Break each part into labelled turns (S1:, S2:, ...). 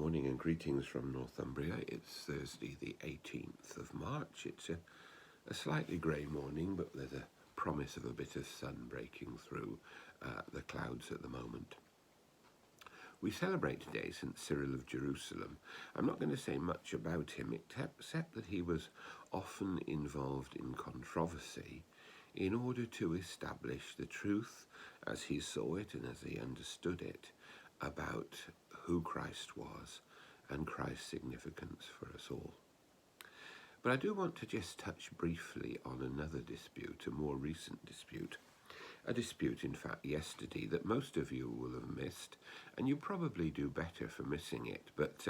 S1: morning and greetings from Northumbria. It's Thursday the 18th of March. It's a slightly grey morning, but there's a promise of a bit of sun breaking through the clouds at the moment. We celebrate today St. Cyril of Jerusalem. I'm not going to say much about him, except that he was often involved in controversy in order to establish the truth as he saw it and as he understood it about who Christ was and Christ's significance for us all. But I do want to just touch briefly on another dispute, a more recent dispute. A dispute, in fact, yesterday that most of you will have missed, and you probably do better for missing it. But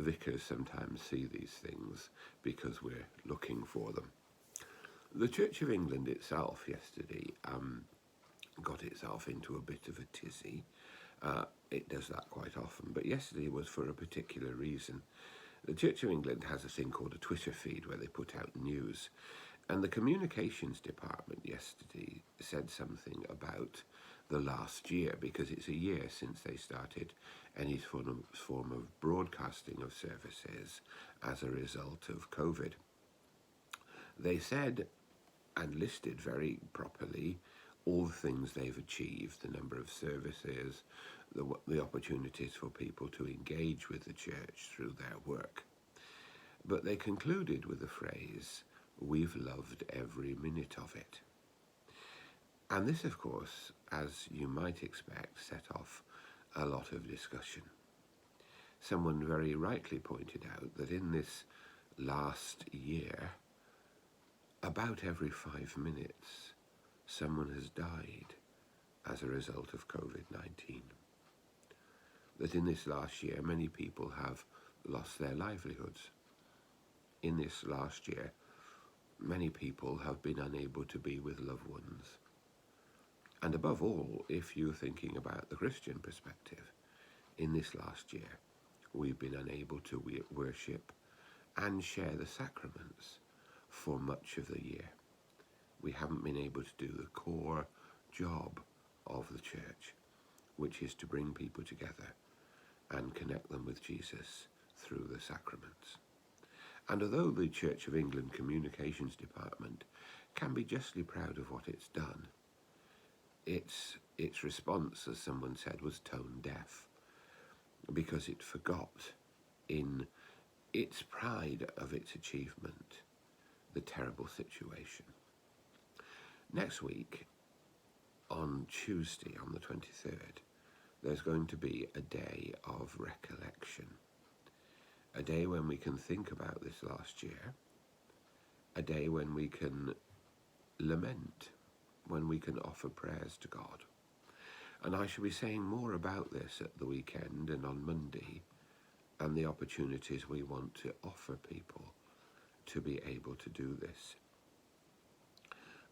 S1: vicars sometimes see these things because we're looking for them. The Church of England itself yesterday got itself into a bit of a tizzy. It does that quite often, but yesterday was for a particular reason. The Church of England has a thing called a Twitter feed where they put out news, and the communications department yesterday said something about the last year, because it's a year since they started any form of broadcasting of services as a result of COVID. They said and listed very properly all the things they've achieved, the number of services, the opportunities for people to engage with the church through their work. But they concluded with the phrase, "We've loved every minute of it." And this, of course, as you might expect, set off a lot of discussion. Someone very rightly pointed out that in this last year, about every 5 minutes, someone has died as a result of COVID-19. That in this last year, many people have lost their livelihoods. In this last year, many people have been unable to be with loved ones. And above all, if you're thinking about the Christian perspective, in this last year, we've been unable to worship and share the sacraments for much of the year. We haven't been able to do the core job of the church, which is to bring people together and connect them with Jesus through the sacraments. And although the Church of England Communications Department can be justly proud of what it's done, its response, as someone said, was tone deaf, because it forgot, in its pride of its achievement, the terrible situation. Next week, on Tuesday, on the 23rd, there's going to be a day of recollection, a day when we can think about this last year, a day when we can lament, when we can offer prayers to God. And I shall be saying more about this at the weekend and on Monday, and the opportunities we want to offer people to be able to do this.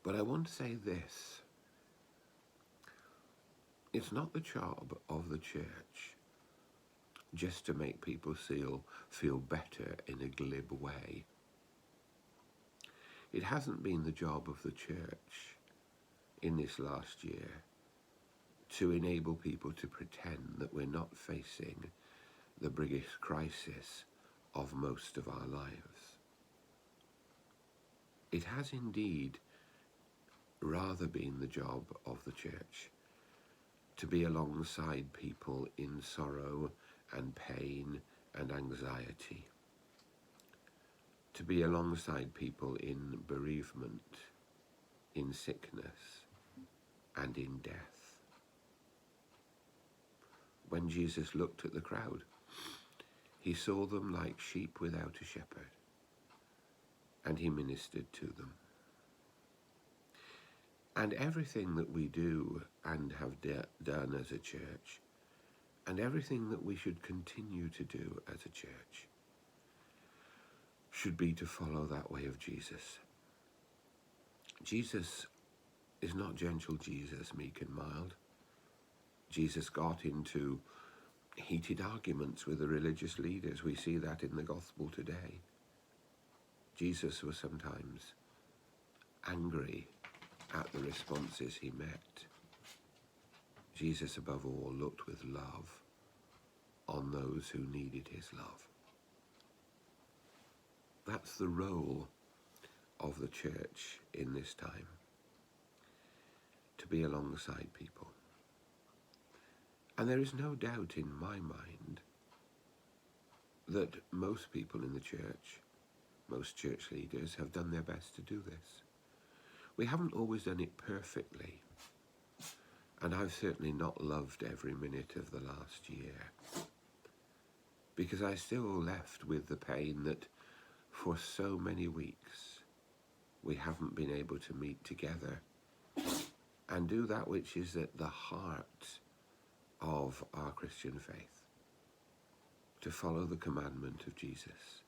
S1: But I want to say this. It's not the job of the church just to make people feel better in a glib way. It hasn't been the job of the church in this last year to enable people to pretend that we're not facing the biggest crisis of most of our lives. It has indeed rather been the job of the church to be alongside people in sorrow and pain and anxiety, to be alongside people in bereavement, in sickness, and in death. When Jesus looked at the crowd, he saw them like sheep without a shepherd, and he ministered to them. And everything that we do and have done as a church, and everything that we should continue to do as a church, should be to follow that way of Jesus. Jesus is not gentle Jesus, meek and mild. Jesus got into heated arguments with the religious leaders. We see that in the gospel today. Jesus was sometimes angry at the responses he met. Jesus, above all, looked with love on those who needed his love. That's the role of the church in this time, to be alongside people. And there is no doubt in my mind that most people in the church, most church leaders, have done their best to do this. We haven't always done it perfectly, and I've certainly not loved every minute of the last year, because I still left with the pain that for so many weeks we haven't been able to meet together and do that which is at the heart of our Christian faith, to follow the commandment of Jesus,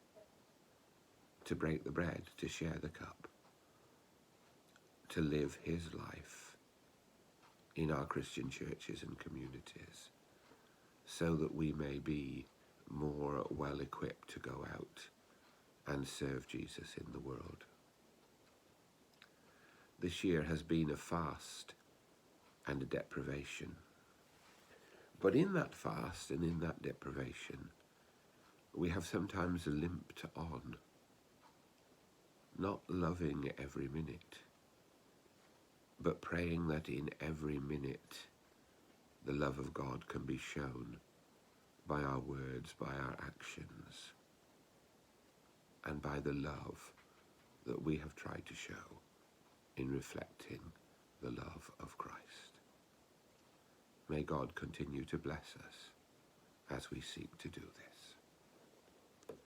S1: to break the bread, to share the cup, to live his life in our Christian churches and communities, so that we may be more well equipped to go out and serve Jesus in the world. This year has been a fast and a deprivation. But in that fast and in that deprivation, we have sometimes limped on, not loving every minute, but praying that in every minute the love of God can be shown by our words, by our actions, and by the love that we have tried to show in reflecting the love of Christ. May God continue to bless us as we seek to do this.